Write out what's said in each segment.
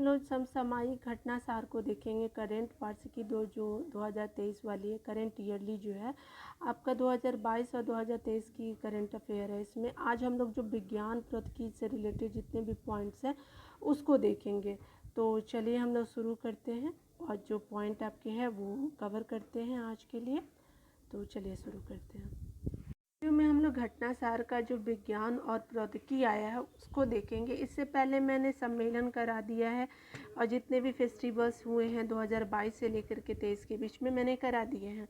लोग समसामयिक घटना सार को देखेंगे। करंट वार्षिकी जो 2023 वाली है, करंट ईयरली जो है आपका 2022 और 2023 की करंट अफेयर है। इसमें आज हम लोग जो विज्ञान प्रौद्योगिकी से रिलेटेड जितने भी पॉइंट्स हैं उसको देखेंगे। तो चलिए हम लोग शुरू करते हैं और जो पॉइंट आपके हैं वो कवर करते हैं आज के लिए। तो चलिए शुरू करते हैं। में हम लोग घटना सार का जो विज्ञान और प्रौद्योगिकी आया है उसको देखेंगे। इससे पहले मैंने सम्मेलन करा दिया है और जितने भी फेस्टिवल्स हुए हैं 2022 से लेकर के 23 के बीच में मैंने करा दिए हैं,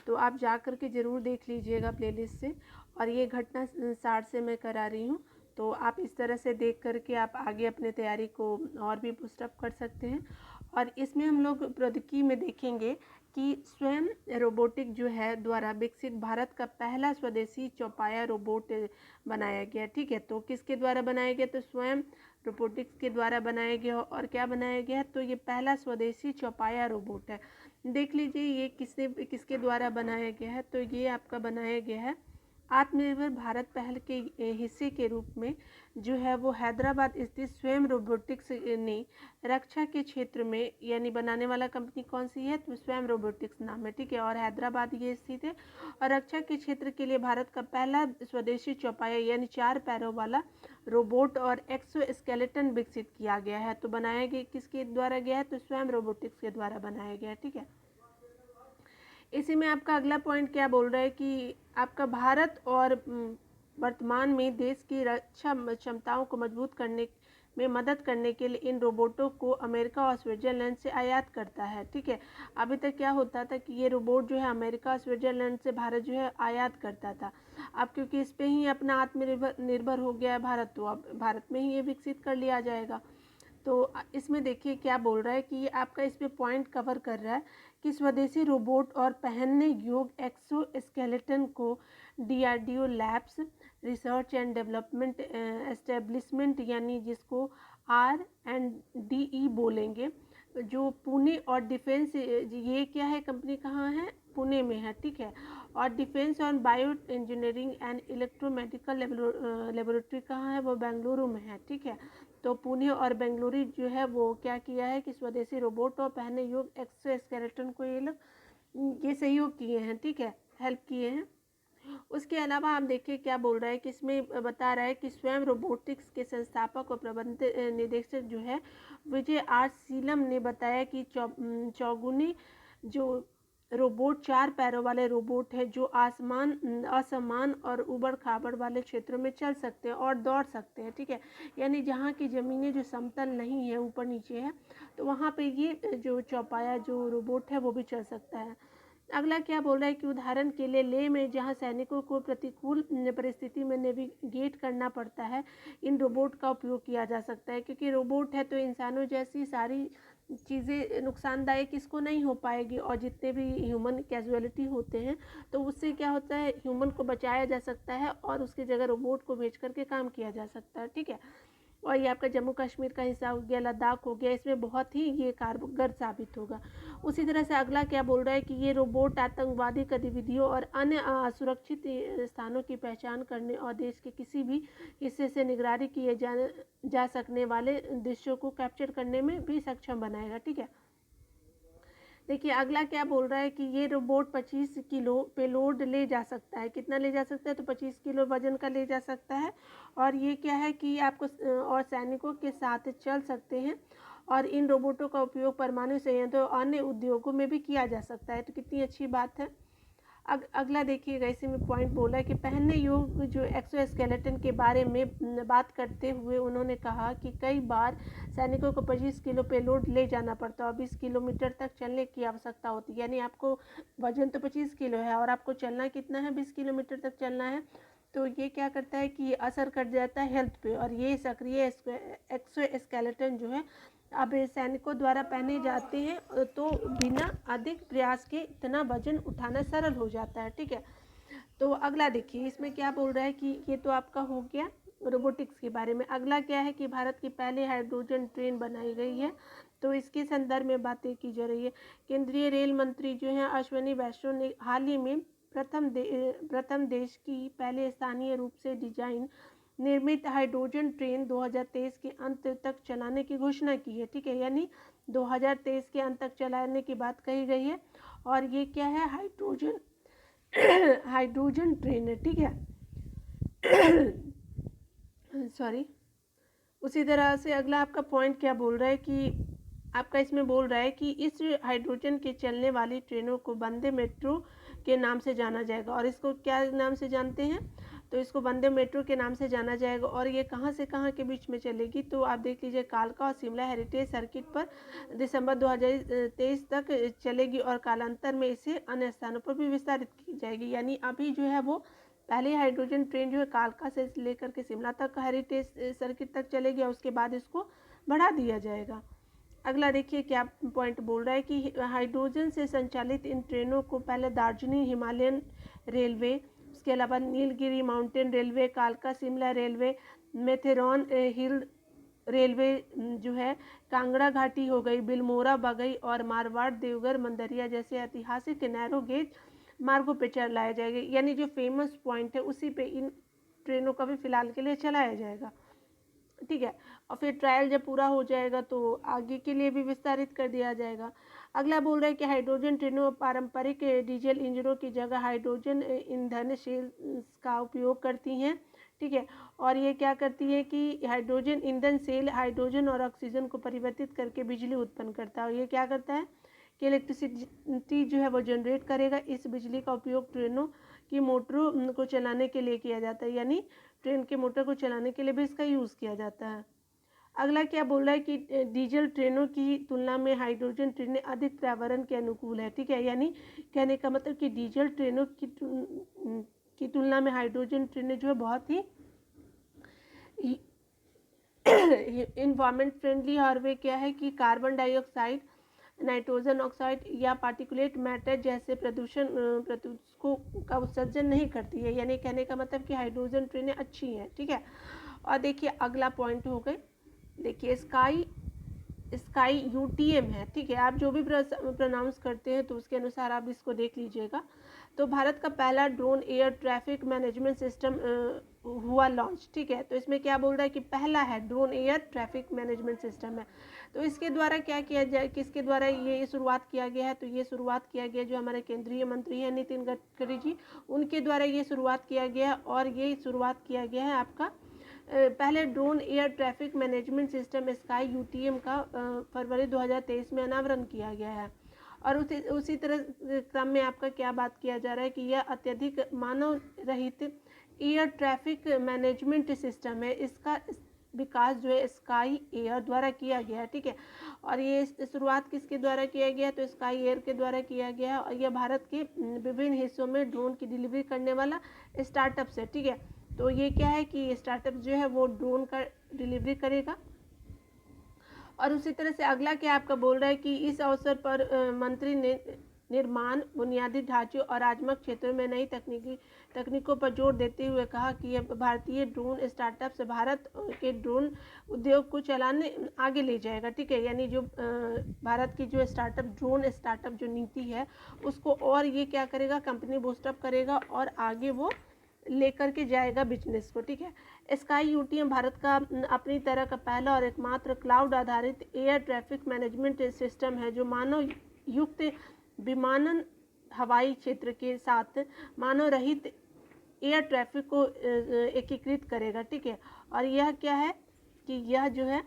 तो आप जा कर के ज़रूर देख लीजिएगा प्लेलिस्ट से। और ये घटना सार से मैं करा रही हूँ, तो आप इस तरह से देख करके आप आगे अपने तैयारी को और भी बूस्टअप कर सकते हैं। और इसमें हम लोग प्रौद्योगिकी में देखेंगे कि स्वयं रोबोटिक जो है द्वारा विकसित भारत का पहला स्वदेशी चौपाया रोबोट बनाया गया। ठीक है, तो किसके द्वारा बनाया गया? तो स्वयं रोबोटिक्स के द्वारा बनाया गया। और क्या बनाया गया है? तो ये पहला स्वदेशी चौपाया रोबोट है। देख लीजिए ये किसके द्वारा बनाया गया है? तो ये आपका बनाया गया है आत्मनिर्भर भारत पहल के हिस्से के रूप में जो है वो हैदराबाद स्थित स्वयं रोबोटिक्स ने रक्षा के क्षेत्र में, यानी बनाने वाला कंपनी कौन सी है? तो स्वयं रोबोटिक्स नाम है। ठीक है, और हैदराबाद ये स्थित है। और रक्षा के क्षेत्र के लिए भारत का पहला स्वदेशी चौपाया यानी 4 पैरों वाला रोबोट और एक्सोस्केलेटन विकसित किया गया है। तो बनाया गया किसके द्वारा गया है? तो स्वयं रोबोटिक्स के द्वारा बनाया गया है। ठीक है, इसी में आपका अगला पॉइंट क्या बोल रहा है कि आपका भारत और वर्तमान में देश की रक्षा क्षमताओं को मजबूत करने में मदद करने के लिए इन रोबोटों को अमेरिका और स्विट्जरलैंड से आयात करता है। ठीक है, अभी तक क्या होता था कि ये रोबोट जो है अमेरिका और स्विट्जरलैंड से भारत जो है आयात करता था। अब क्योंकि इस पे ही अपना आत्मनिर्भर हो गया है भारत, तो अब भारत में ही ये विकसित कर लिया जाएगा। तो इसमें देखिए क्या बोल रहा है कि ये आपका इस पे पॉइंट कवर कर रहा है कि स्वदेशी रोबोट और पहनने योग्य एक्सोस्केलेटन को DRDO labs research and development establishment यानी जिसको R&D बोलेंगे, जो पुणे और डिफेंस, ये क्या है कंपनी कहाँ है? पुणे में है। ठीक है, और डिफेंस और bio engineering and electromedical laboratory कहाँ है? वो बेंगलुरु में है। ठीक है, तो पुणे और बेंगलुरु जो है वो क्या किया है कि स्वदेशी रोबोट और पहने योग्य एक्सोस्केलेटन को ये लोग ये सहयोग किए हैं। ठीक है, हेल्प किए हैं। उसके अलावा आप देखिए क्या बोल रहा है कि इसमें बता रहा है कि स्वयं रोबोटिक्स के संस्थापक और प्रबंध निदेशक जो है विजय आर सीलम ने बताया कि चौगुनी जो रोबोट 4 पैरों वाले रोबोट है जो असमान और उबड़ खाबड़ वाले क्षेत्रों में चल सकते हैं और दौड़ सकते हैं। ठीक है, यानी जहाँ की ज़मीनें जो समतल नहीं है, ऊपर नीचे है, तो वहाँ पे ये जो चौपाया जो रोबोट है वो भी चल सकता है। अगला क्या बोल रहा है कि उदाहरण के लिए लेह में जहाँ सैनिकों को प्रतिकूल परिस्थिति में नेविगेट करना पड़ता है, इन रोबोट का उपयोग किया जा सकता है। क्योंकि रोबोट है तो इंसानों जैसी सारी चीज़ें नुकसानदायक इसको नहीं हो पाएगी, और जितने भी ह्यूमन कैजुअलिटी होते हैं तो उससे क्या होता है, ह्यूमन को बचाया जा सकता है और उसकी जगह रोबोट को भेज करके काम किया जा सकता है। ठीक है, और ये आपका जम्मू कश्मीर का हिस्सा हो गया, लद्दाख हो गया, इसमें बहुत ही ये कारगर साबित होगा। उसी तरह से अगला क्या बोल रहा है कि ये रोबोट आतंकवादी गतिविधियों और अन्य असुरक्षित स्थानों की पहचान करने और देश के किसी भी हिस्से से निगरानी किए जा सकने वाले दृश्यों को कैप्चर करने में भी सक्षम बनाएगा। ठीक है, देखिए अगला क्या बोल रहा है कि ये रोबोट 25 किलो पेलोड ले जा सकता है। कितना ले जा सकता है? तो 25 किलो वजन का ले जा सकता है। और ये क्या है कि आपको और सैनिकों के साथ चल सकते हैं, और इन रोबोटों का उपयोग परमाणु संयंत्रों और अन्य उद्योगों में भी किया जा सकता है। तो कितनी अच्छी बात है। अगला देखिएगा, इसी में पॉइंट बोला है कि पहनने योग्य जो एक्सोस्केलेटन के बारे में बात करते हुए उन्होंने कहा कि कई बार सैनिकों को 25 किलो पेलोड ले जाना पड़ता है और 20 किलोमीटर तक चलने की आवश्यकता होती है। यानी आपको वजन तो 25 किलो है और आपको चलना कितना है? 20 किलोमीटर तक चलना है। तो ये क्या करता है कि असर कर जाता है हेल्थ पे, और ये सक्रिय एक्सोस्केलेटन जो है अब सैनिकों द्वारा पहने जाते हैं तो बिना अधिक प्रयास के इतना वजन उठाना सरल हो जाता है। ठीक है, तो अगला देखिए इसमें क्या बोल रहा है कि ये तो आपका हो गया रोबोटिक्स के बारे में। अगला क्या है कि भारत की पहले हाइड्रोजन ट्रेन बनाई गई है, तो इसके संदर्भ में बातें की जा रही है। केंद्रीय रेल मंत्री जो हैं अश्विनी वैष्णव ने हाल ही में प्रथम देश की पहले स्थानीय रूप से डिजाइन निर्मित हाइड्रोजन ट्रेन 2023 के अंत तक चलाने की घोषणा की है, ठीक है, यानी 2023 के अंत तक चलाने की बात कही गई है। और ये क्या है, हाइड्रोजन हाइड्रोजन ट्रेन है, ठीक है। सॉरी। उसी तरह से अगला आपका पॉइंट क्या बोल रहा है कि आपका इसमें बोल रहा है कि इस हाइड्रोजन के चलने वाली ट्रेनों को वंदे मेट्रो के नाम से जाना जाएगा। और इसको क्या नाम से जानते हैं, तो इसको वंदे मेट्रो के नाम से जाना जाएगा। और ये कहाँ से कहाँ के बीच में चलेगी, तो आप देख लीजिए, कालका और शिमला हेरिटेज सर्किट पर दिसंबर 2023 तक चलेगी और कालांतर में इसे अन्य स्थानों पर भी विस्तारित की जाएगी। यानी अभी जो है वो पहले हाइड्रोजन ट्रेन जो है कालका से लेकर के शिमला तक हेरिटेज सर्किट तक चलेगी और उसके बाद इसको बढ़ा दिया जाएगा। अगला देखिए क्या पॉइंट बोल रहा है कि हाइड्रोजन से संचालित इन ट्रेनों को पहले दार्जिलिंग हिमालयन रेलवे, उसके अलावा नीलगिरी माउंटेन रेलवे, कालका शिमला रेलवे, मेथेरॉन हिल रेलवे जो है, कांगड़ा घाटी हो गई, बिलमोरा बगई और मारवाड़ देवघर मंदरिया जैसे ऐतिहासिक नैरो गेज मार्गों पर चलाया जाएगा। यानी जो फेमस पॉइंट है उसी पे इन ट्रेनों का भी फिलहाल के लिए चलाया जाएगा, ठीक है। और फिर ट्रायल जब पूरा हो जाएगा तो आगे के लिए भी विस्तारित कर दिया जाएगा। अगला बोल रहा है कि हाइड्रोजन ट्रेनों पारंपरिक डीजल इंजनों की जगह हाइड्रोजन ईंधन सेल्स का उपयोग करती हैं, ठीक है। और ये क्या करती है कि हाइड्रोजन ईंधन सेल हाइड्रोजन और ऑक्सीजन को परिवर्तित करके बिजली उत्पन्न करता है। और ये क्या करता है कि इलेक्ट्रिसिटी जो है वो जनरेट करेगा। इस बिजली का उपयोग ट्रेनों की मोटरों को चलाने के लिए किया जाता है, यानी ट्रेन के मोटर को चलाने के लिए भी इसका यूज़ किया जाता है। अगला क्या बोल रहा है कि डीजल ट्रेनों की तुलना में हाइड्रोजन ट्रेनें अधिक पर्यावरण के अनुकूल है, ठीक है। यानी कहने का मतलब कि डीजल ट्रेनों की तुलना में हाइड्रोजन ट्रेनें जो है बहुत ही इन्वायरमेंट फ्रेंडली। और वे क्या है कि कार्बन डाइऑक्साइड, नाइट्रोजन ऑक्साइड या पार्टिकुलेट मैटर जैसे प्रदूषकों का उत्सर्जन नहीं करती है। यानी कहने का मतलब कि हाइड्रोजन ट्रेनें अच्छी हैं, ठीक है। और देखिए अगला पॉइंट हो गए, देखिए स्काई यूटीएम है, ठीक है। आप जो भी प्रोनाउंस करते हैं तो उसके अनुसार आप इसको देख लीजिएगा। तो भारत का पहला drone air traffic management system हुआ लॉन्च, ठीक है। तो इसमें क्या बोल रहा है कि पहला है drone air traffic management system है। तो इसके द्वारा क्या किया जाए, किसके द्वारा ये शुरुआत किया गया है, तो ये शुरुआत किया गया जो हमारे केंद्रीय मंत्री हैं नितिन गडकरी जी, उनके द्वारा ये शुरुआत किया गया। और ये शुरुआत किया गया है आपका पहले drone air traffic management system sky UTM का फरवरी 2023 में अनावरण किया गया है। और उसी तरह क्रम में आपका क्या बात किया जा रहा है कि यह अत्यधिक मानव रहित एयर ट्रैफिक मैनेजमेंट सिस्टम है। इसका विकास जो है स्काई एयर द्वारा किया गया है, ठीक है। और ये शुरुआत किसके द्वारा किया गया, तो स्काई एयर के द्वारा किया गया है। और यह भारत के विभिन्न हिस्सों में ड्रोन की डिलीवरी करने वाला स्टार्टअप है, ठीक है। तो ये क्या है कि स्टार्टअप जो है वो ड्रोन का डिलीवरी करेगा। और उसी तरह से अगला क्या आपका बोल रहा है कि इस अवसर पर मंत्री ने निर्माण, बुनियादी ढांचे और राजमार्ग क्षेत्रों में नई तकनीकों पर जोर देते हुए कहा कि यह भारतीय ड्रोन स्टार्टअप्स भारत के ड्रोन उद्योग को चलाने आगे ले जाएगा, ठीक है। यानी जो भारत की जो ड्रोन स्टार्टअप जो नीति है उसको और ये क्या करेगा, कंपनी बूस्टअप करेगा और आगे वो लेकर के जाएगा बिजनेस को, ठीक है। स्काई यूटीएम भारत का अपनी तरह का पहला और एकमात्र क्लाउड आधारित एयर ट्रैफिक मैनेजमेंट सिस्टम है जो मानव युक्त विमानन, हवाई क्षेत्र के साथ मानव रहित एयर ट्रैफिक को एकीकृत करेगा, ठीक है। और यह क्या है कि यह जो है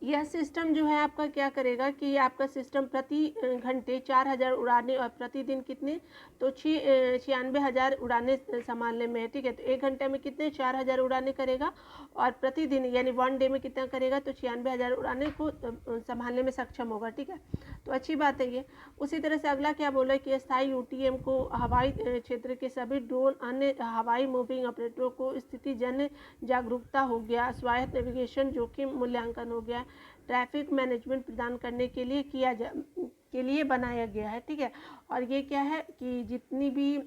यह सिस्टम जो है आपका क्या करेगा कि आपका सिस्टम प्रति घंटे 4000 उड़ाने और प्रतिदिन कितने, तो 96,000 उड़ाने संभालने में है, ठीक है। तो एक घंटे में कितने 4000 उड़ाने करेगा और प्रतिदिन यानी वन डे में कितना करेगा, तो 96,000 उड़ाने को संभालने में सक्षम होगा, ठीक है। तो अच्छी बात है ये। उसी तरह से अगला क्या बोला कि स्थायी यूटीएम को हवाई क्षेत्र के सभी ड्रोन, अन्य हवाई मूविंग ऑपरेटरों को स्थिति जन जागरूकता हो गया, स्वायत्त नेविगेशन जोखिम मूल्यांकन हो गया, ट्रैफिक मैनेजमेंट प्रदान करने के लिए बनाया गया है, ठीक है। और ये क्या है कि जितनी भी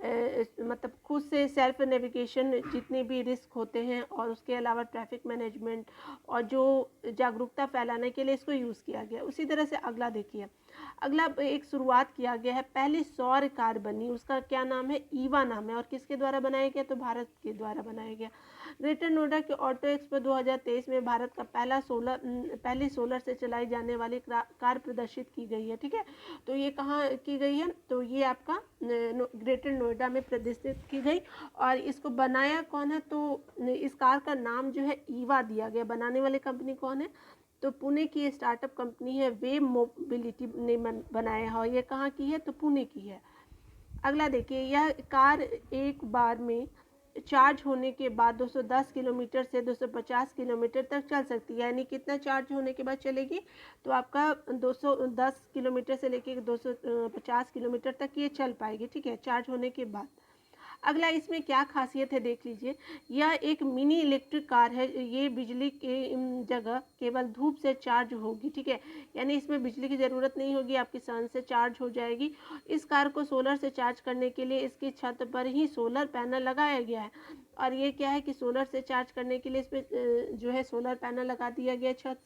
मतलब खुद से सेल्फ नेविगेशन जितने भी रिस्क होते हैं, और उसके अलावा ट्रैफिक मैनेजमेंट और जो जागरूकता फैलाने के लिए इसको यूज़ किया गया। उसी तरह से अगला देखिए, अगला एक शुरुआत किया गया है, पहली सौर कार बनी, उसका क्या नाम है, ईवा नाम है, और किसके द्वारा बनाया गया, तो भारत के द्वारा बनाया गया। ग्रेटर नोएडा के ऑटो एक्सपो 2023 में भारत का पहली सोलर से चलाई जाने वाली कार प्रदर्शित की गई है। ठीक है, तो ये कहाँ की गई है, तो ये आपका ग्रेटर नोएडा में प्रदर्शित की गई। और इसको बनाया कौन है, तो इस कार का नाम जो है ईवा दिया गया। बनाने वाली कंपनी कौन है, तो पुणे की स्टार्टअप कंपनी है वेव मोबिलिटी ने बनाया है। और ये कहाँ की है, तो पुणे की है। अगला देखिए, यह कार एक बार में चार्ज होने के बाद 210 किलोमीटर से 250 किलोमीटर तक चल सकती है। यानी कितना चार्ज होने के बाद चलेगी, तो आपका 210 किलोमीटर से लेके 250 किलोमीटर तक ये चल पाएगी। ठीक है, चार्ज होने के बाद। अगला इसमें क्या खासियत है देख लीजिए, यह एक मिनी इलेक्ट्रिक कार है। ये बिजली के जगह केवल धूप से चार्ज होगी। ठीक है, यानी इसमें बिजली की ज़रूरत नहीं होगी, आपकी सन से चार्ज हो जाएगी। इस कार को सोलर से चार्ज करने के लिए इसकी छत पर ही सोलर पैनल लगाया गया है। और ये क्या है कि सोलर से चार्ज करने के लिए इस पर जो है सोलर पैनल लगा दिया गया छत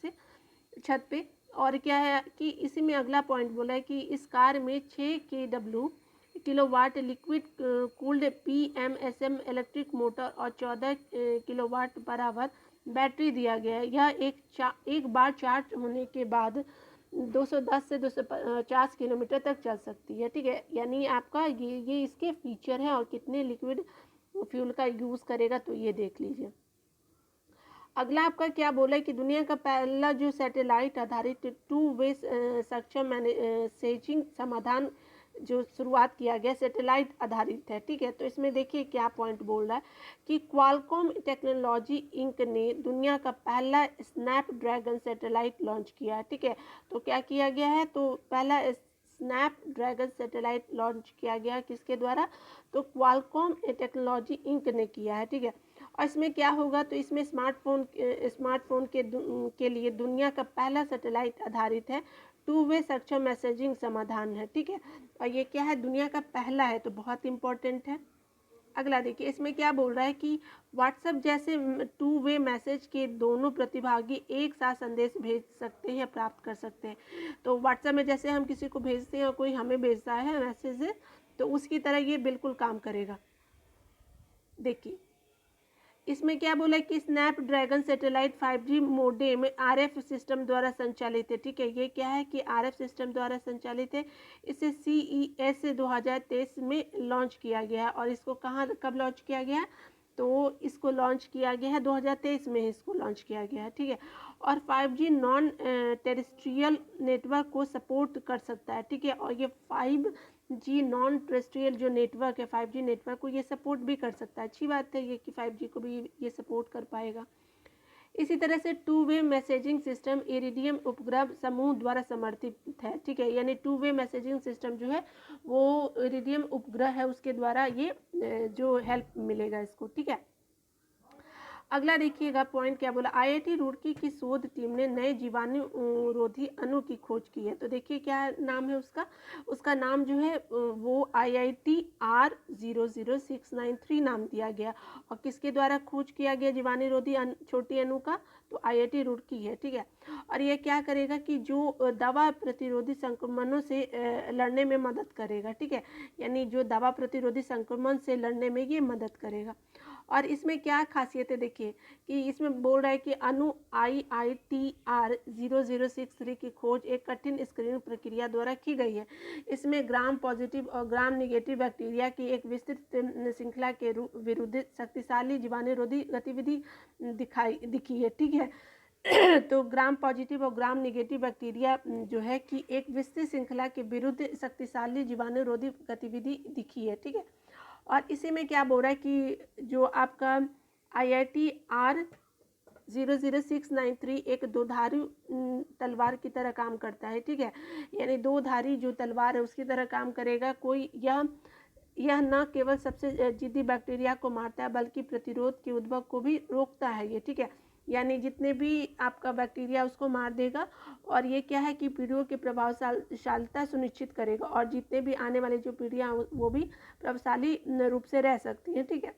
पे। और क्या है कि इसी में अगला पॉइंट बोला है कि इस कार में 6 kilowatt liquid cooled PMSM electric motor और 14 किलोवाट पर आवर बैटरी दिया गया है। यह एक बार चार्ज होने के बाद 210 से 250 किलोमीटर तक चल सकती है। ठीक है, यानी आपका ये इसके फीचर है। और कितने लिक्विड फ्यूल का यूज़ करेगा, तो ये देख लीजिए। अगला आपका क्या बोला है कि दुनिया का पहला जो सैटेलाइट आधारित 2 वे सक्षम मैसेजिंग समाधान जो शुरुआत किया गया सैटेलाइट आधारित है। ठीक है, तो इसमें देखिए क्या पॉइंट बोल रहा है कि क्वालकॉम टेक्नोलॉजी इंक ने दुनिया का पहला स्नैपड्रैगन सैटेलाइट लॉन्च किया है। ठीक है, तो क्या किया गया है, तो पहला स्नैपड्रैगन सैटेलाइट लॉन्च किया गया किसके द्वारा, तो क्वालकॉम टेक्नोलॉजी इंक ने किया है। ठीक है, और इसमें क्या होगा, तो इसमें स्मार्टफोन के लिए दुनिया का पहला सैटेलाइट आधारित है 2 वे सक्षम मैसेजिंग समाधान है। ठीक है, और ये क्या है, दुनिया का पहला है, तो बहुत इंपॉर्टेंट है। अगला देखिए, इसमें क्या बोल रहा है कि व्हाट्सएप जैसे 2 वे मैसेज के दोनों प्रतिभागी एक साथ संदेश भेज सकते हैं या प्राप्त कर सकते हैं। तो व्हाट्सएप में जैसे हम किसी को भेजते हैं और कोई हमें भेजता है मैसेज, तो उसकी तरह ये बिल्कुल काम करेगा। देखिए इसमें क्या बोला है कि Snapdragon satellite 5G modem RF system द्वारा संचालित है। ठीक है, ये क्या है कि RF सिस्टम द्वारा संचालित है। इसे CES 2023 में लॉन्च किया गया। और इसको कब लॉन्च किया गया, तो इसको लॉन्च किया गया है 2023 में इसको लॉन्च किया गया है। ठीक है, और 5G नॉन टेरेस्ट्रियल नेटवर्क को सपोर्ट कर सकता है। ठीक है, और ये 5G नॉन टेरेस्ट्रियल जो नेटवर्क है 5G नेटवर्क को ये सपोर्ट भी कर सकता है। अच्छी बात है ये कि 5G को भी ये सपोर्ट कर पाएगा। इसी तरह से 2 वे मैसेजिंग सिस्टम इरिडियम उपग्रह समूह द्वारा समर्थित है। ठीक है, यानी 2 वे मैसेजिंग सिस्टम जो है वो इरिडियम उपग्रह है, उसके द्वारा ये जो हेल्प मिलेगा इसको। ठीक है, अगला देखिएगा पॉइंट क्या बोला, IIT रुड़की की शोध टीम ने नए जीवाणुरोधी अणु की खोज की है। तो देखिए क्या नाम है उसका नाम जो है वो IIT R00693 नाम दिया गया। और किसके द्वारा खोज किया गया जीवाणुरोधी छोटी अणु का, तो IIT रुड़की है। ठीक है, और ये क्या करेगा कि जो दवा प्रतिरोधी संक्रमणों से लड़ने में मदद करेगा। ठीक है, यानी जो दवा प्रतिरोधी संक्रमण से लड़ने में ये मदद करेगा। और इसमें क्या खासियत है देखिए कि इसमें बोल रहा है कि अणु IITR 0063 की खोज एक कठिन स्क्रीनिंग प्रक्रिया द्वारा की गई है। इसमें ग्राम पॉजिटिव और ग्राम निगेटिव बैक्टीरिया की एक विस्तृत श्रृंखला के विरुद्ध शक्तिशाली जीवाणुरोधी गतिविधि दिखी है। ठीक है, तो ग्राम पॉजिटिव और ग्राम निगेटिव बैक्टीरिया जो है कि एक विस्तृत श्रृंखला के विरुद्ध शक्तिशाली जीवाणुरोधी गतिविधि दिखी है। ठीक है, और इसी में क्या बोल रहा है कि जो आपका IIT R00693 एक दोधारी तलवार की तरह काम करता है। ठीक है, यानी दो धारी जो तलवार है उसकी तरह काम करेगा। कोई यह न केवल सबसे जिद्दी बैक्टीरिया को मारता है बल्कि प्रतिरोध के उद्भव को भी रोकता है ये। ठीक है, यानी जितने भी आपका बैक्टीरिया उसको मार देगा, और ये क्या है कि पीढ़ियों की प्रभावशालिता सुनिश्चित करेगा, और जितने भी आने वाली जो पीढ़ियाँ वो भी प्रभावशाली रूप से रह सकती हैं। ठीक है,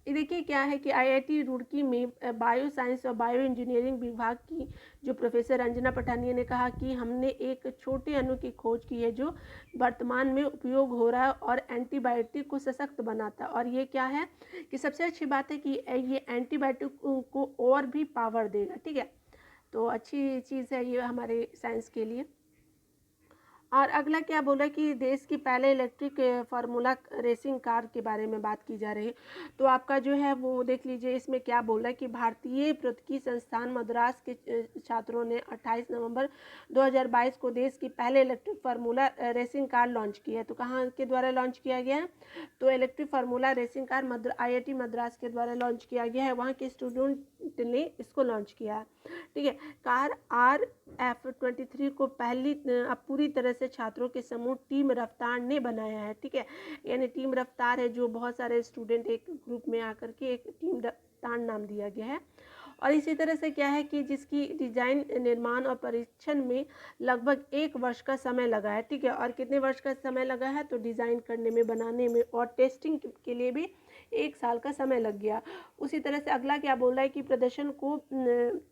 ये देखिए क्या है कि आईआईटी रुड़की में बायो साइंस और बायो इंजीनियरिंग विभाग की जो प्रोफेसर अंजना पठानिया ने कहा कि हमने एक छोटे अणु की खोज की है जो वर्तमान में उपयोग हो रहा है और एंटीबायोटिक को सशक्त बनाता है। और ये क्या है कि सबसे अच्छी बात है कि ये एंटीबायोटिक को और भी पावर देगा। ठीक है, तो अच्छी चीज़ है ये हमारे साइंस के लिए। और अगला क्या बोला कि देश की पहले इलेक्ट्रिक फार्मूला रेसिंग कार के बारे में बात की जा रही है। तो आपका जो है वो देख लीजिए, इसमें क्या बोला कि भारतीय प्रौद्योगिकी संस्थान मद्रास के छात्रों ने 28 नवंबर 2022 को देश की पहले electric formula racing car launch की है। तो कहाँ के द्वारा लॉन्च किया गया है? तो electric formula racing car IIT Madras के द्वारा लॉन्च किया गया है, वहाँ के स्टूडेंट ने इसको लॉन्च किया है। ठीक है, कार RF23 को अब पूरी तरह से छात्रों के समूह टीम रफ्तार ने बनाया है। ठीक है, यानी टीम रफ्तार है जो बहुत सारे स्टूडेंट एक ग्रुप में आकर के एक टीम रफ्तार नाम दिया गया है। और इसी तरह से क्या है कि जिसकी डिजाइन, निर्माण और परीक्षण में लगभग 1 वर्ष का समय लगा है। ठीक है, और कितने वर्ष का समय लगा है? तो डिज़ाइन करने में, बनाने में और टेस्टिंग के लिए भी 1 साल का समय लग गया। उसी तरह से अगला क्या बोल रहा है कि प्रदर्शन को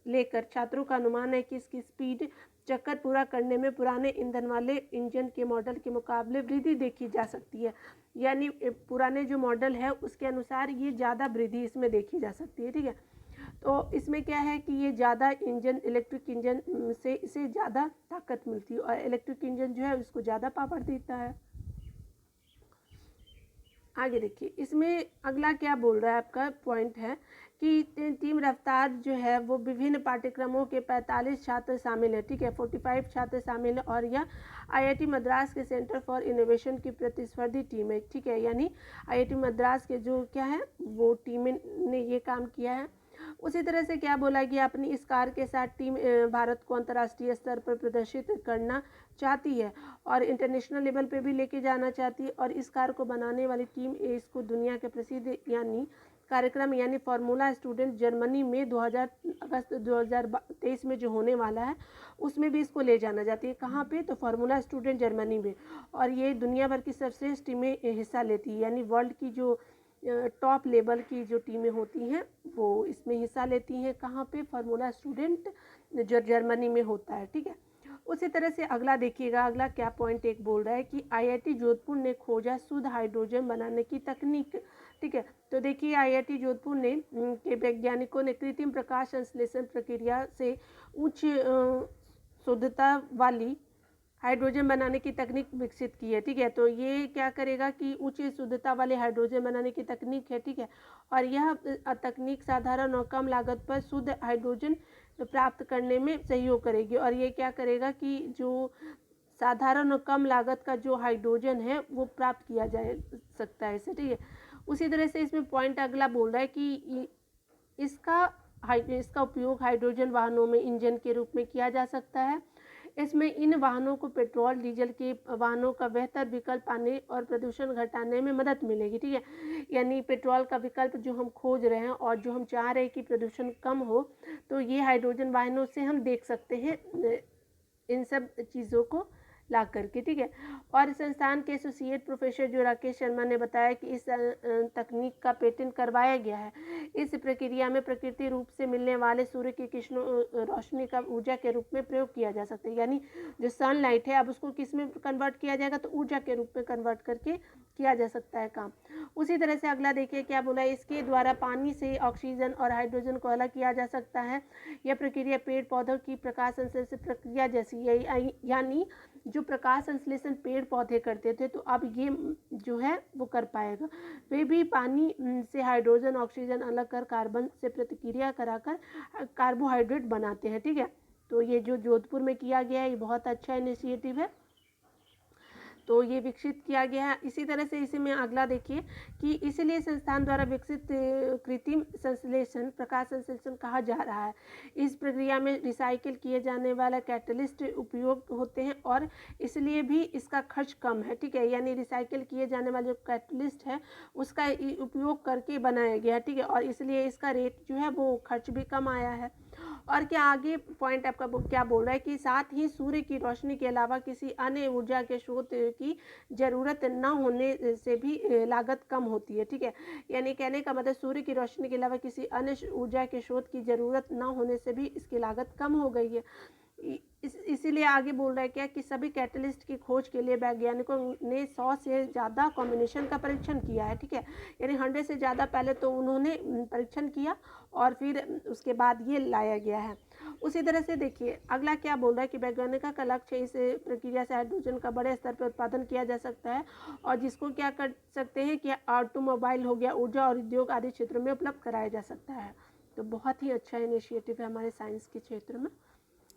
लेकर छात्रों का अनुमान है कि इसकी स्पीड चक्कर पूरा करने में पुराने ईंधन वाले इंजन के मॉडल के मुकाबले वृद्धि देखी जा सकती है। यानी पुराने जो मॉडल है उसके अनुसार ये ज़्यादा वृद्धि इसमें देखी जा सकती है। ठीक है, तो इसमें क्या है कि ये ज़्यादा इंजन, इलेक्ट्रिक इंजन से इसे ज़्यादा ताकत मिलती है, और इलेक्ट्रिक इंजन जो है उसको ज़्यादा पावर देता है। आगे देखिए, इसमें अगला क्या बोल रहा है, आपका पॉइंट है कि टीम रफ्तार जो है वो विभिन्न पाठ्यक्रमों के 45 छात्र शामिल है। ठीक है, 45 छात्र शामिल है, और यह IIT मद्रास के सेंटर फॉर इनोवेशन की प्रतिस्पर्धी टीम है। ठीक है, यानी IIT मद्रास के जो क्या है वो टीम ने ये काम किया है। उसी तरह से क्या बोला गया, अपनी इस कार के साथ टीम भारत को अंतर्राष्ट्रीय स्तर पर प्रदर्शित करना चाहती है और इंटरनेशनल लेवल पे भी लेके जाना चाहती है। और इस कार को बनाने वाली टीम इसको दुनिया के प्रसिद्ध यानी कार्यक्रम यानी फार्मूला स्टूडेंट जर्मनी में अगस्त 2023 में जो होने वाला है उसमें भी इसको ले जाना चाहती है। कहाँ पे? तो फार्मूला स्टूडेंट जर्मनी में। और ये दुनिया भर की सर्वश्रेष्ठ टीमें हिस्सा लेती है, यानी वर्ल्ड की जो टॉप लेवल की जो टीमें होती हैं वो इसमें हिस्सा लेती हैं। कहाँ पे? फार्मूला स्टूडेंट जो जर्मनी में होता है। ठीक है, उसी तरह से अगला देखिएगा, अगला क्या पॉइंट एक बोल रहा है कि IIT जोधपुर ने खोजा शुद्ध हाइड्रोजन बनाने की तकनीक। ठीक है, तो देखिए IIT जोधपुर ने के वैज्ञानिकों ने कृत्रिम प्रकाश संश्लेषण प्रक्रिया से उच्च शुद्धता वाली हाइड्रोजन बनाने की तकनीक विकसित की है। ठीक है, तो ये क्या करेगा कि उच्च शुद्धता वाले हाइड्रोजन बनाने की तकनीक है। ठीक है, और यह तकनीक साधारण और कम लागत पर शुद्ध हाइड्रोजन प्राप्त करने में सहयोग करेगी। और ये क्या करेगा कि जो साधारण और कम लागत का जो हाइड्रोजन है वो प्राप्त किया जा सकता है इसे। ठीक है, उसी तरह से इसमें पॉइंट अगला बोल रहा है कि इसका उपयोग हाइड्रोजन वाहनों में इंजन के रूप में किया जा सकता है। इसमें इन वाहनों को पेट्रोल डीजल के वाहनों का बेहतर विकल्प पाने और प्रदूषण घटाने में मदद मिलेगी। ठीक है, यानी पेट्रोल का विकल्प जो हम खोज रहे हैं और जो हम चाह रहे हैं कि प्रदूषण कम हो, तो ये हाइड्रोजन वाहनों से हम देख सकते हैं इन सब चीज़ों को ला करके। ठीक है, और संस्थान के एसोसिएट प्रोफेसर जो राकेश शर्मा ने बताया कि इस तकनीक का पेटेंट करवाया गया है। इस प्रक्रिया में प्रकृति रूप से मिलने वाले सूर्य की किरणों रोशनी का ऊर्जा के रूप में प्रयोग किया जा सकता है। यानी जो सनलाइट है अब उसको किस में कन्वर्ट किया जाएगा? तो ऊर्जा के रूप में कन्वर्ट करके किया जा सकता है काम। उसी तरह से अगला देखिए क्या बोला, इसके द्वारा पानी से ऑक्सीजन और हाइड्रोजन को अलग किया जा सकता है। यह प्रक्रिया पेड़ पौधों की प्रकाश संश्लेषण प्रक्रिया जैसी है, यानी जो प्रकाश संश्लेषण पेड़ पौधे करते थे तो अब ये जो है वो कर पाएगा। वे भी पानी से हाइड्रोजन ऑक्सीजन अलग कर कार्बन से प्रतिक्रिया कराकर कार्बोहाइड्रेट बनाते हैं। ठीक है, तो ये जो जोधपुर में किया गया है ये बहुत अच्छा इनिशिएटिव है। तो ये विकसित किया गया है। इसी तरह से इसी में अगला देखिए कि इसलिए संस्थान द्वारा विकसित कृत्रिम संश्लेषण प्रकाश संश्लेषण कहा जा रहा है। इस प्रक्रिया में रिसाइकिल किए जाने वाला कैटलिस्ट उपयोग होते हैं और इसलिए भी इसका खर्च कम है, ठीक है। यानी रिसाइकिल किए जाने वाले जो कैटलिस्ट है उसका उपयोग करके बनाया गया है, ठीक है, और इसलिए इसका रेट जो है वो खर्च भी कम आया है। और क्या आगे पॉइंट आपका क्या बोल रहा है कि साथ ही सूर्य की रोशनी के अलावा किसी अन्य ऊर्जा के स्रोत की ज़रूरत न होने से भी लागत कम होती है, ठीक है। यानी कहने का मतलब सूर्य की रोशनी के अलावा किसी अन्य ऊर्जा के स्रोत की ज़रूरत न होने से भी इसकी लागत कम हो गई है। इसीलिए आगे बोल रहा है क्या कि सभी कैटलिस्ट की खोज के लिए वैज्ञानिकों ने 100 से ज़्यादा कॉम्बिनेशन का परीक्षण किया है, ठीक है। यानी 100 से ज़्यादा पहले तो उन्होंने परीक्षण किया और फिर उसके बाद ये लाया गया है। उसी तरह से देखिए अगला क्या बोल रहा है कि वैज्ञानिकों का लक्ष्य इस प्रक्रिया से हाइड्रोजन का बड़े स्तर पर उत्पादन किया जा सकता है और जिसको क्या कर सकते हैं कि ऑटोमोबाइल हो गया, ऊर्जा और उद्योग आदि क्षेत्रों में उपलब्ध कराया जा सकता है। तो बहुत ही अच्छा इनिशिएटिव है हमारे साइंस के क्षेत्र में।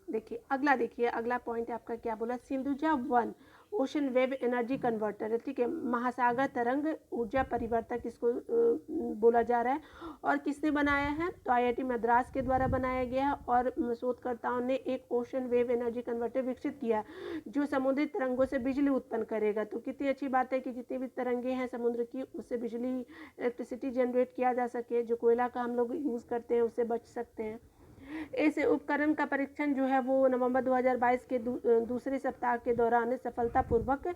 देखिए अगला पॉइंट आपका क्या बोला, Sindhuja 1 ocean wave energy converter है, ठीक है। महासागर तरंग ऊर्जा परिवर्तक इसको बोला जा रहा है और किसने बनाया है, तो IIT मद्रास के द्वारा बनाया गया है और शोधकर्ताओं ने एक ओशन वेव एनर्जी कन्वर्टर विकसित किया जो समुद्री तरंगों से बिजली उत्पन्न करेगा। तो कितनी अच्छी बात है कि जितनी भी तरंगे हैं समुद्र की उससे बिजली इलेक्ट्रिसिटी जनरेट किया जा सके, जो कोयला का हम लोग यूज़ करते हैं उससे बच सकते हैं। इस उपकरण का परीक्षण जो है वो नवंबर 2022 के दूसरे सप्ताह के दौरान सफलतापूर्वक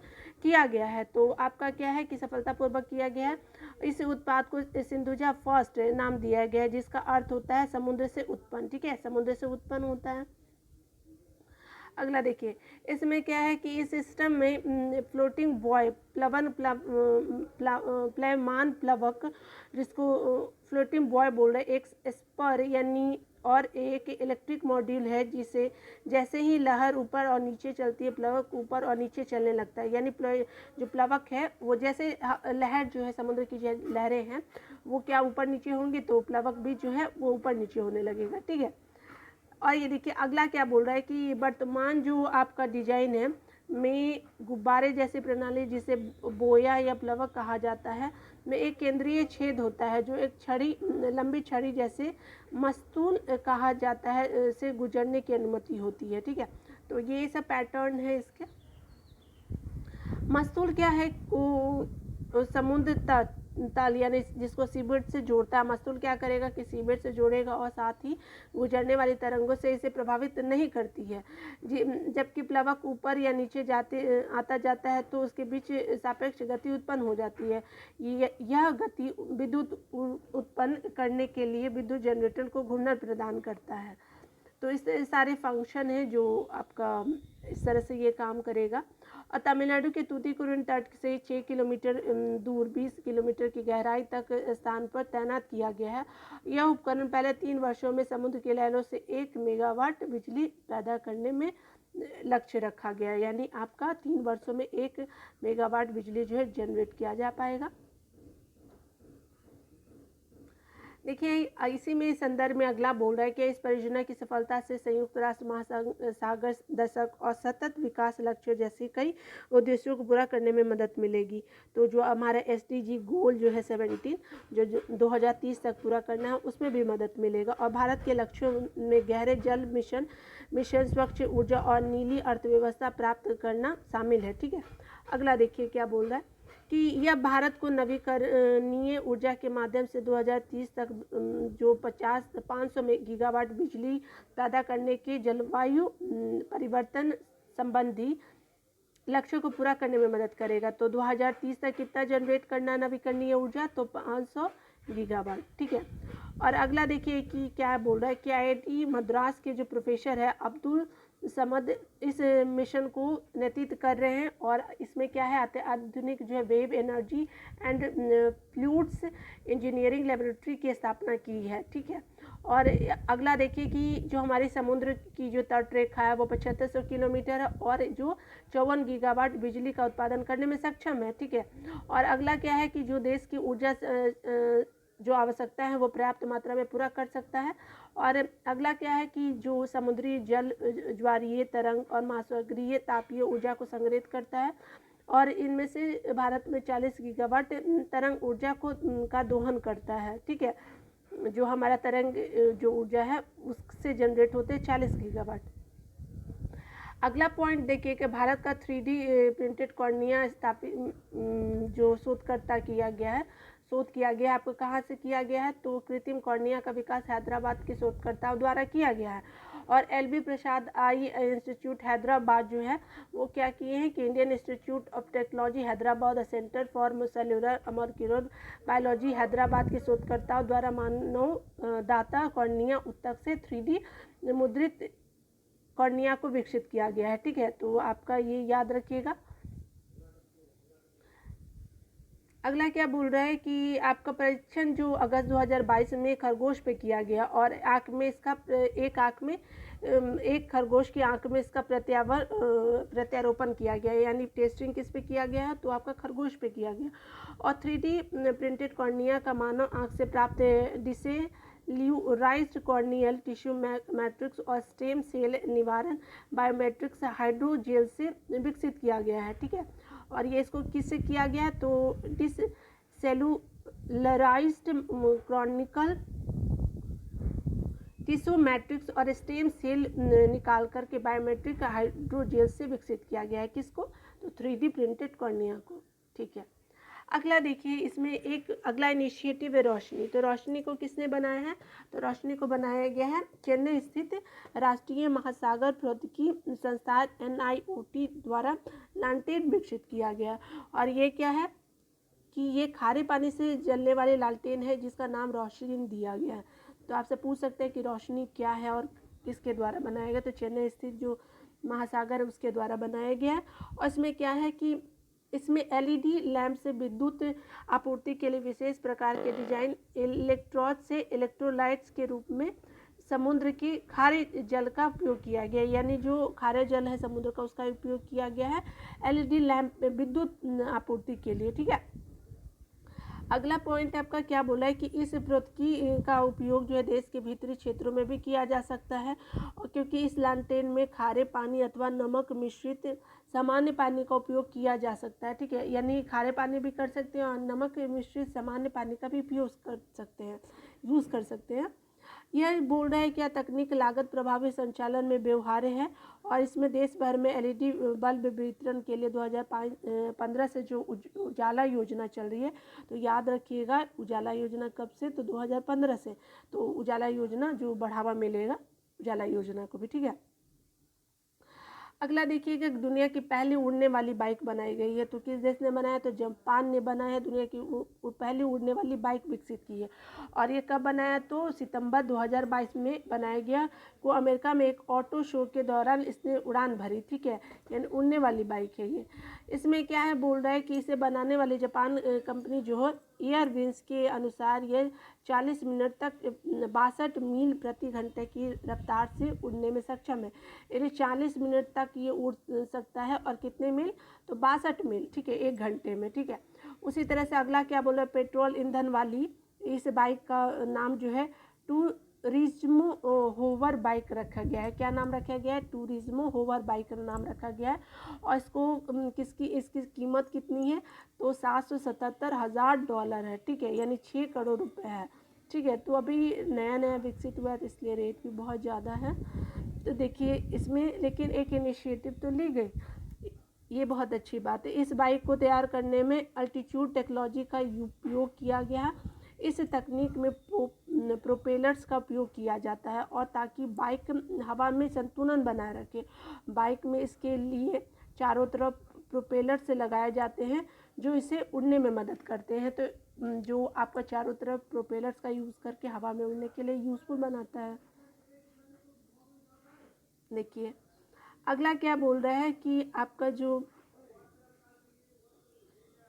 किया गया है। तो आपका क्या है कि सफलतापूर्वक किया गया है। इस उत्पाद को सिंधुजा फर्स्ट नाम दिया गया है जिसका अर्थ होता है समुद्र से उत्पन्न, ठीक है, समुद्र से उत्पन्न होता है। अगला देखिए इसमें क्या है कि इस सिस्टम में फ्लोटिंग बॉय प्लवन प्लायमान प्लवक जिसको फ्लोटिंग बॉय बोल रहे हैं, एक स्पर यानी और एक इलेक्ट्रिक मॉड्यूल है जिसे जैसे ही लहर ऊपर और नीचे चलती है प्लवक ऊपर और नीचे चलने लगता है। यानी जो प्लवक है वो जैसे लहर जो है समुद्र की जो लहरें हैं वो क्या ऊपर नीचे होंगी तो प्लवक भी जो है वो ऊपर नीचे होने लगेगा, ठीक है। और ये देखिए अगला क्या बोल रहा है कि वर्तमान जो आपका डिजाइन है में गुब्बारे जैसी प्रणाली जिसे बोया या प्लवक कहा जाता है में एक केंद्रीय छेद होता है जो एक छड़ी लंबी छड़ी जैसे मस्तूल कहा जाता है से गुजरने की अनुमति होती है, ठीक है। तो ये सब पैटर्न है इसके। मस्तूल क्या है, समुद्र तल यानी जिसको सीबेड से जोड़ता है। मस्तूल क्या करेगा कि सीबेड से जोड़ेगा और साथ ही गुजरने वाली तरंगों से इसे प्रभावित नहीं करती है। जबकि प्लवक ऊपर या नीचे आता जाता है तो उसके बीच सापेक्ष गति उत्पन्न हो जाती है। यह गति विद्युत उत्पन्न करने के लिए विद्युत जनरेटर को घूर्णन प्रदान करता है। तो इस सारे फंक्शन है जो आपका इस तरह से ये काम करेगा। और तमिलनाडु के तूतीकुरिन तट से 6 किलोमीटर दूर 20 किलोमीटर की गहराई तक स्थान पर तैनात किया गया है। यह उपकरण पहले 3 वर्षों में समुद्र की लहरों से 1 मेगावाट बिजली पैदा करने में लक्ष्य रखा गया है। यानी आपका 3 वर्षों में 1 मेगावाट बिजली जो है जनरेट किया जा पाएगा। देखिए इसी में संदर्भ में अगला बोल रहा है कि इस परियोजना की सफलता से संयुक्त राष्ट्र महासागर दशक और सतत विकास लक्ष्यों जैसे कई उद्देश्यों को पूरा करने में मदद मिलेगी। तो जो हमारा SDG गोल जो है 17 जो 2030 तक पूरा करना है उसमें भी मदद मिलेगा। और भारत के लक्ष्यों में गहरे जल मिशन स्वच्छ ऊर्जा और नीली अर्थव्यवस्था प्राप्त करना शामिल है, ठीक है। अगला देखिए क्या बोल रहा है कि यह भारत को नवीकरणीय ऊर्जा के माध्यम से 2030 तक जो 500 गीगावाट बिजली पैदा करने के जलवायु परिवर्तन संबंधी लक्ष्यों को पूरा करने में मदद करेगा। तो 2030 तक कितना जनरेट करना नवीकरणीय ऊर्जा, तो 500 गीगावाट, ठीक है। और अगला देखिए कि क्या बोल रहा है कि IIT मद्रास के जो प्रोफेसर है अब्दुल समद इस मिशन को नेतृत्व कर रहे हैं और इसमें क्या है आधुनिक जो है wave energy and fluids engineering laboratory की स्थापना की है, ठीक है। और अगला देखिए कि जो हमारे समुद्र की जो तट रेखा है वो 7500 किलोमीटर है और जो 54 गीगावाट बिजली का उत्पादन करने में सक्षम है, ठीक है। और अगला क्या है कि जो देश की ऊर्जा जो आवश्यकता है वो पर्याप्त मात्रा में पूरा कर सकता है। और अगला क्या है कि जो समुद्री जल ज्वारीय तरंग और महासागरीय तापीय ऊर्जा को संग्रहित करता है और इनमें से भारत में 40 गीगावाट तरंग ऊर्जा को का दोहन करता है, ठीक है। जो हमारा तरंग जो ऊर्जा है उससे जनरेट होते हैं 40 गीगावाट। अगला पॉइंट देखिए कि भारत का 3D प्रिंटेड कॉर्निया स्थापित जो शोधकर्ता किया गया है, शोध किया गया है, आपको कहाँ से किया गया है, तो कृत्रिम कॉर्निया का विकास हैदराबाद के शोधकर्ताओं द्वारा किया गया है। और LB प्रसाद आई इंस्टीट्यूट हैदराबाद जो है वो क्या किए हैं कि Indian institute of technology Hyderabad, centre for cellular molecular biology Hyderabad के शोधकर्ताओं द्वारा मानव दाता कॉर्निया ऊतक से 3D मुद्रित कॉर्निया को विकसित किया गया है, ठीक है। तो आपका ये याद रखिएगा। अगला क्या बोल रहा है कि आपका परीक्षण जो अगस्त 2022 में खरगोश पे किया गया और आँख में इसका एक खरगोश की आँख में इसका प्रत्यारोपण किया गया, यानी टेस्टिंग किस पे किया गया है, तो आपका खरगोश पे किया गया। और 3D प्रिंटेड कॉर्निया का मानव आँख से प्राप्त डिसेल्यूलाइज्ड कॉर्नियल टिश्यू मैट्रिक्स और स्टेम सेल निवारण बायोमेट्रिक्स हाइड्रोजेल से विकसित किया गया है, ठीक है। और ये इसको किससे किया गया है, तो डिसेल्यूलराइज्ड कॉर्निकल टिश्यू मैट्रिक्स और स्टेम सेल निकाल करके बायोमेट्रिक हाइड्रोजेल से विकसित किया गया है। किसको, तो 3D प्रिंटेड कॉर्निया को, ठीक है। अगला देखिए, इसमें एक अगला इनिशिएटिव है रोशनी। तो रोशनी को किसने बनाया है, तो रोशनी को बनाया गया है चेन्नई स्थित राष्ट्रीय महासागर प्रौद्योगिकी संस्थान NIOT द्वारा लालटेन विकसित किया गया। और ये क्या है कि ये खारे पानी से जलने वाली लालटेन है जिसका नाम रोशनी दिया गया है। तो आपसे पूछ सकते हैं कि रोशनी क्या है और किसके द्वारा बनाया गया, तो चेन्नई स्थित जो महासागर है उसके द्वारा बनाया गया है। और इसमें क्या है कि इसमें LED लैंप से विद्युत आपूर्ति के लिए विशेष प्रकार के डिजाइन इलेक्ट्रोड से इलेक्ट्रोलाइट्स के रूप में समुद्र के खारे जल का उपयोग किया गया, यानी जो खारे जल है समुद्र का उसका उपयोग किया गया है LED लैंप में विद्युत आपूर्ति के लिए, ठीक है। अगला पॉइंट आपका क्या बोला है कि इस प्रौद्योगिकी का उपयोग जो है देश के भीतरी क्षेत्रों में भी किया जा सकता है, और क्योंकि इस लालटेन में खारे पानी अथवा नमक मिश्रित सामान्य पानी का उपयोग किया जा सकता है, ठीक है। यानी खारे पानी भी कर सकते हैं और नमक मिश्रित सामान्य पानी का भी उपयोग कर सकते हैं, यूज़ कर सकते हैं। यह बोल रहा है कि यह तकनीक लागत प्रभावी संचालन में व्यवहार्य है और इसमें देश भर में LED बल्ब वितरण के लिए 2015 से जो उजाला योजना चल रही है, तो याद रखिएगा उजाला योजना कब से, तो 2015 से। तो उजाला योजना जो बढ़ावा मिलेगा उजाला योजना को भी, ठीक है। अगला देखिएगा, दुनिया की पहली उड़ने वाली बाइक बनाई गई है। तो किस देश ने बनाया, तो जापान ने बनाया है, दुनिया की पहली उड़ने वाली बाइक विकसित की है। और ये कब बनाया, तो सितंबर 2022 में बनाया गया को अमेरिका में एक ऑटो शो के दौरान इसने उड़ान भरी, ठीक है। यानी उड़ने वाली बाइक है ये। इसमें क्या है बोल रहा है कि इसे बनाने वाली जापान कंपनी जो है एयरविंस के अनुसार ये 40 मिनट तक 62 मील प्रति घंटे की रफ्तार से उड़ने में सक्षम है। यानी 40 मिनट तक ये उड़ सकता है और कितने मील, तो 62 मील, ठीक है, 1 घंटे में, ठीक है। उसी तरह से अगला क्या बोला, पेट्रोल ईंधन वाली इस बाइक का नाम जो है टूरिज्मो होवर बाइक रखा गया है। क्या नाम रखा गया है, टूरिज्मो होवर बाइक का नाम रखा गया है। और इसको इसकी कीमत कितनी है, तो $777,000 है, ठीक है, यानी 6 करोड़ रुपए है, ठीक है। तो अभी नया नया विकसित हुआ है तो इसलिए रेट भी बहुत ज़्यादा है। तो देखिए इसमें लेकिन एक इनिशिएटिव तो ली गई, ये बहुत अच्छी बात है। इस बाइक को तैयार करने में अल्टीट्यूड टेक्नोलॉजी का उपयोग किया गया। इस तकनीक में प्रोपेलर्स का उपयोग किया जाता है और ताकि बाइक हवा में संतुलन बनाए रखे। बाइक में इसके लिए चारों तरफ प्रोपेलर्स से लगाए जाते हैं जो इसे उड़ने में मदद करते हैं। तो जो आपका चारों तरफ प्रोपेलर्स का यूज़ करके हवा में उड़ने के लिए यूज़फुल बनाता है। देखिए अगला क्या बोल रहा है कि आपका जो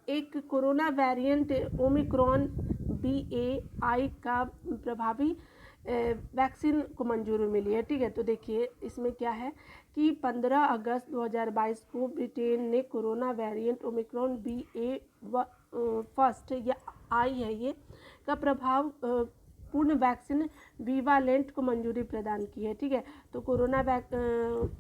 एक कोरोना वेरिएंट ओमिक्रॉन BA.1 का प्रभावी वैक्सीन को मंजूरी मिली है, ठीक है। तो देखिए इसमें क्या है कि 15 अगस्त 2022 को ब्रिटेन ने कोरोना वेरिएंट ओमिक्रॉन BA.1 या आई है ये का प्रभाव पूर्ण वैक्सीन वीवालेंट को मंजूरी प्रदान की है, ठीक है। तो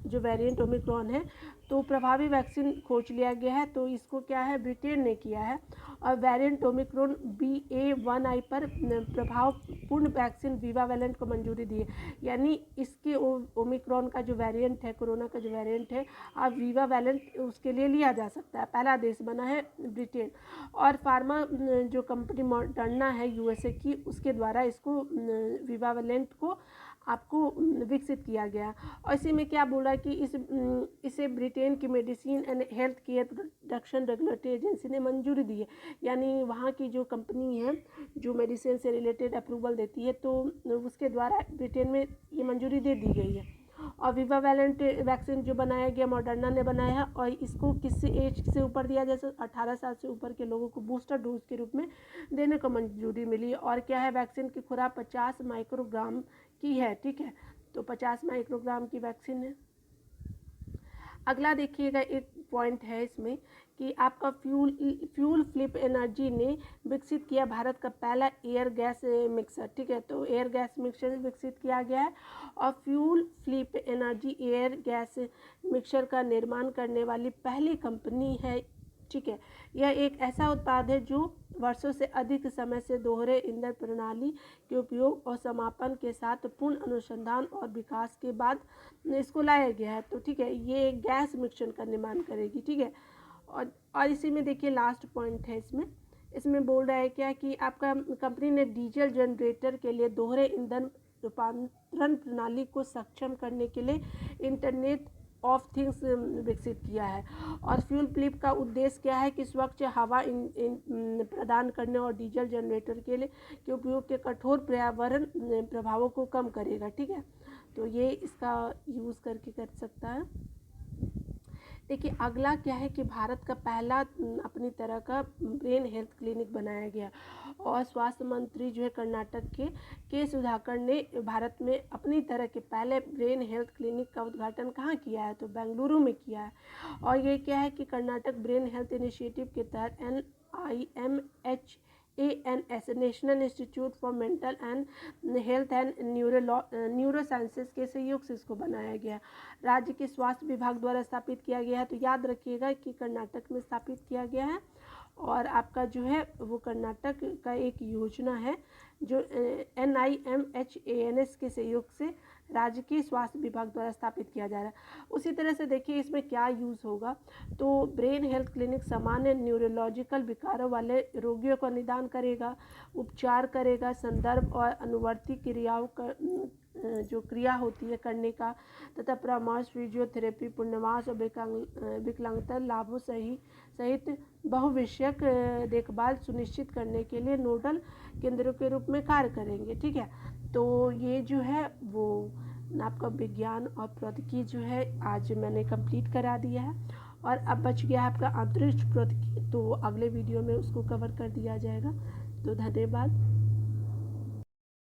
जो वेरिएंट ओमिक्रॉन है, तो प्रभावी वैक्सीन खोज लिया गया है। तो इसको क्या है, ब्रिटेन ने किया है। और वेरिएंट ओमिक्रॉन BA.1 पर प्रभावपूर्ण वैक्सीन वीवावेलेंट को मंजूरी दी है। यानी इसके ओमिक्रॉन का जो वेरिएंट है, कोरोना का जो वेरिएंट है, अब वीवावेलेंट उसके लिए लिया जा सकता है। पहला देश बना है ब्रिटेन। और फार्मा जो कंपनी मॉडर्ना है USA की, उसके द्वारा इसको वीवावेलेंट को आपको विकसित किया गया। और इसी में क्या बोला कि इसे ब्रिटेन की medicine and health care production regulatory agency ने मंजूरी दी है। यानी वहाँ की जो कंपनी है जो मेडिसिन से रिलेटेड अप्रूवल देती है, तो उसके द्वारा ब्रिटेन में ये मंजूरी दे दी गई है। और वीवावेलेंट वैक्सीन जो बनाया गया मॉडर्ना ने बनाया है, और इसको किसी एज से ऊपर दिया, जैसे 18 साल से ऊपर के लोगों को बूस्टर डोज के रूप में देने को मंजूरी मिली। और क्या है, वैक्सीन की खुराक 50 माइक्रोग्राम की है। ठीक है, तो 50 माइक्रोग्राम की वैक्सीन है। अगला देखिएगा, एक पॉइंट है इसमें कि आपका फ्यूल फ्लिप एनर्जी ने विकसित किया भारत का पहला एयर गैस मिक्सर। ठीक है, तो एयर गैस मिक्सर विकसित किया गया है। और fuel flip energy air gas mixer का निर्माण करने वाली पहली कंपनी है। ठीक है, यह एक ऐसा उत्पाद है जो वर्षों से अधिक समय से दोहरे ईंधन प्रणाली के उपयोग और समापन के साथ पूर्ण अनुसंधान और विकास के बाद इसको लाया गया है। तो ठीक है, ये गैस मिक्सर का निर्माण करेगी। ठीक है, और इसी में देखिए लास्ट पॉइंट है इसमें बोल रहा है क्या कि आपका कंपनी ने डीजल जनरेटर के लिए दोहरे ईंधन रूपांतरण प्रणाली को सक्षम करने के लिए इंटरनेट ऑफ थिंग्स विकसित किया है। और फ्यूल फ्लिप का उद्देश्य क्या है कि स्वच्छ हवा प्रदान करने और डीजल जनरेटर के उपयोग के कठोर पर्यावरण प्रभावों को कम करेगा। ठीक है, तो ये इसका यूज़ करके कर सकता है। देखिए अगला क्या है कि भारत का पहला अपनी तरह का ब्रेन हेल्थ क्लिनिक बनाया गया। और स्वास्थ्य मंत्री जो है कर्नाटक के सुधाकर ने भारत में अपनी तरह के पहले ब्रेन हेल्थ क्लिनिक का उद्घाटन कहाँ किया है, तो बेंगलुरु में किया है। और ये क्या है कि कर्नाटक ब्रेन हेल्थ इनिशिएटिव के तहत NIMHANS national institute for mental and health and neuro sciences के सहयोग से इसको बनाया गया। राज्य के स्वास्थ्य विभाग द्वारा स्थापित किया गया है। तो याद रखिएगा कि कर्नाटक में स्थापित किया गया है। और आपका जो है वो कर्नाटक का एक योजना है जो NIMHANS के सहयोग से राज्य के स्वास्थ्य विभाग द्वारा स्थापित किया जा रहा है। उसी तरह से देखिए इसमें क्या यूज़ होगा, तो ब्रेन हेल्थ क्लिनिक सामान्य न्यूरोलॉजिकल विकारों वाले रोगियों का निदान करेगा, उपचार करेगा, संदर्भ और अनुवर्ती क्रियाओं का जो क्रिया होती है करने का, तथा परामर्श, फिजियोथेरेपी, पुनर्वास और विकलांगता लाभों सहित बहुविषयक देखभाल सुनिश्चित करने के लिए नोडल केंद्रों के रूप में कार्य करेंगे। ठीक है, तो ये जो है वो आपका विज्ञान और प्रौद्योगिकी जो है आज मैंने कंप्लीट करा दिया है। और अब बच गया है आपका अंतरिक्ष प्रौद्योगिकी, तो अगले वीडियो में उसको कवर कर दिया जाएगा। तो धन्यवाद।